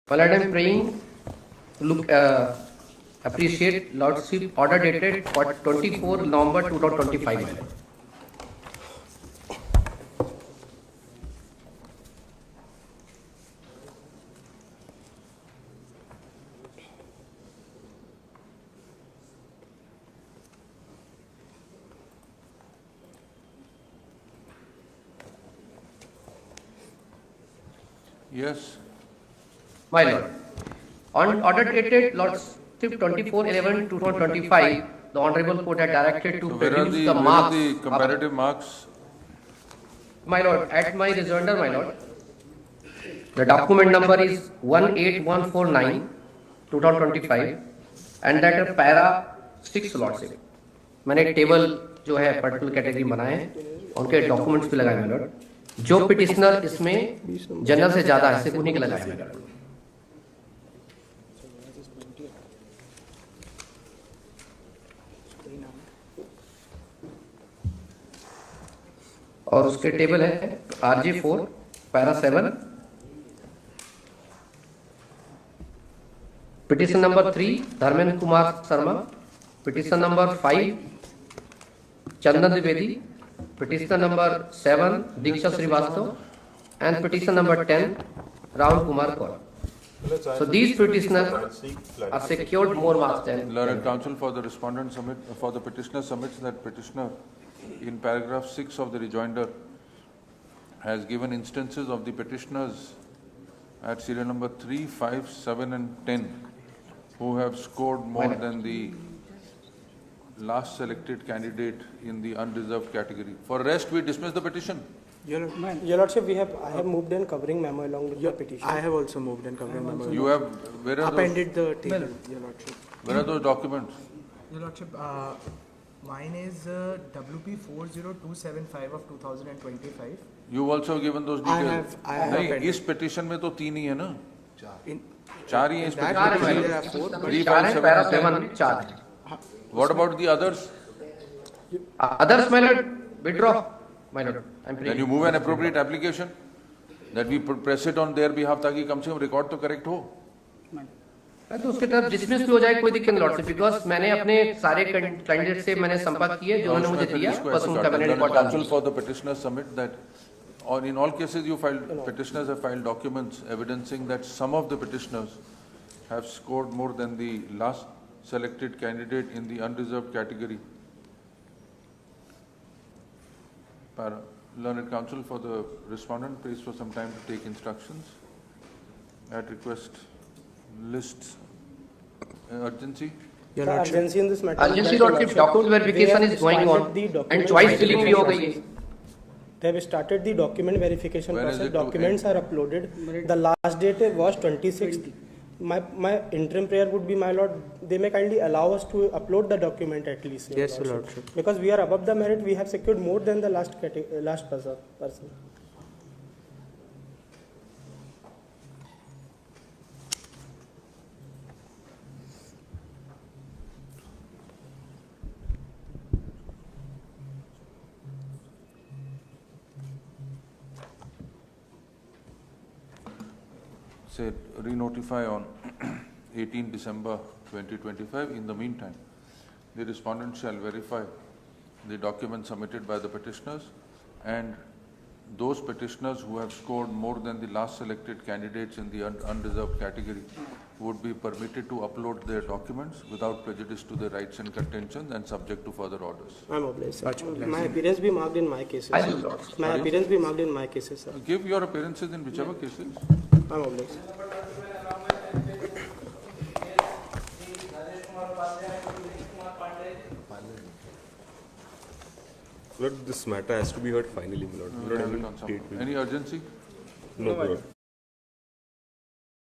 While I am praying, look, appreciate Lordship order dated for 24 November 2025. Yes. My Lord, on order dated Lordship 24/11/2025, the Honorable Court had directed to So where are produce the, the where are marks. the comparative marks? My Lord, at my rejoinder, my Lord, the document number is 18149 2025 and that है para 6 Lordship. मैंने एक table जो है particular category बनाए हैं उनके documents भी लगाए my Lord. जो पिटिशनर इसमें जनरल से ज्यादा है सिर्फ उन्हीं के लगाए my Lord. और उसके टेबल है RJ4 para 7, petition number 3 Dharmendra Kumar Sharma, petition number 5 Chandan Dwivedi, petition number 7 Diksha Srivastava and petition number 10 Rahul Kumar Kaur. So these petitioners are secured more marks than Learned counsel for the respondent for the petitioner submits that petitioner in paragraph 6 of the rejoinder has given instances of the petitioners at serial number 3, 5, 7 and 10 who have scored more than the last selected candidate in the unreserved category. For rest, we dismiss the petition. Your Lordship, I have moved in covering memo along with the petition. I have also moved in covering memo. You have, where are those, Appended the table, Your Lordship. where are those documents? Your Lordship, mine is WP 40275 of 2025. You've also given those details. I have नहीं, appended. इस petition में तो 3 ही है ना? In 4 ही है इस that petition petition में? there are 4, but 3, चार 5, है 7 पैरा and 10. 7 में 4 है. What about the others? Others my Lord withdraw my Lord. I'm Then praying. you move an appropriate application that we press it on their behalf ताकि कम से कम record तो correct हो. तो उसके तरफ डिसमिस भी हो जाए कोई दिक्कत नहीं लॉर्ड से बिकॉज मैंने अपने सारे कैंडिडेट से मैंने संपर्क किए जो उन्होंने मुझे दिया बस उनका मैंने रिकॉर्ड डाल Counsel दिया. for the petitioner submit that or in all cases you filed petitioners have filed documents evidencing that some of the petitioners have scored more than the last selected candidate in the unreserved category. Learned counsel for the respondent pays for some time to take instructions. At request lists urgency. Your The Lordship. urgency in this matter. Urgency is that, lordship Your document Lordship, verification they have is going on started the and document choice filling भी हो verification गई है. They have started the document verification When is process. it to Documents are uploaded. The last date was 26th. My interim prayer would be, my Lord, they may kindly allow us to upload the document at least. Yes, Your Lordship. Because we are above the merit, we have secured more than the last person. Say re-notify on 18 December 2025. In the meantime, the respondent shall verify the documents submitted by the petitioners and those petitioners who have scored more than the last selected candidates in the unreserved category would be permitted to upload their documents without prejudice to their rights and contentions and subject to further orders. I'm obliged, sir. My appearance be marked in my cases. I will, Lord. My appearance be marked in my cases, sir. Give your appearances in whichever cases. I'm obliged. Lord, this matter has to be heard finally, my Lord. We don't have Have it any on some- date. Any urgency? No, my Lord.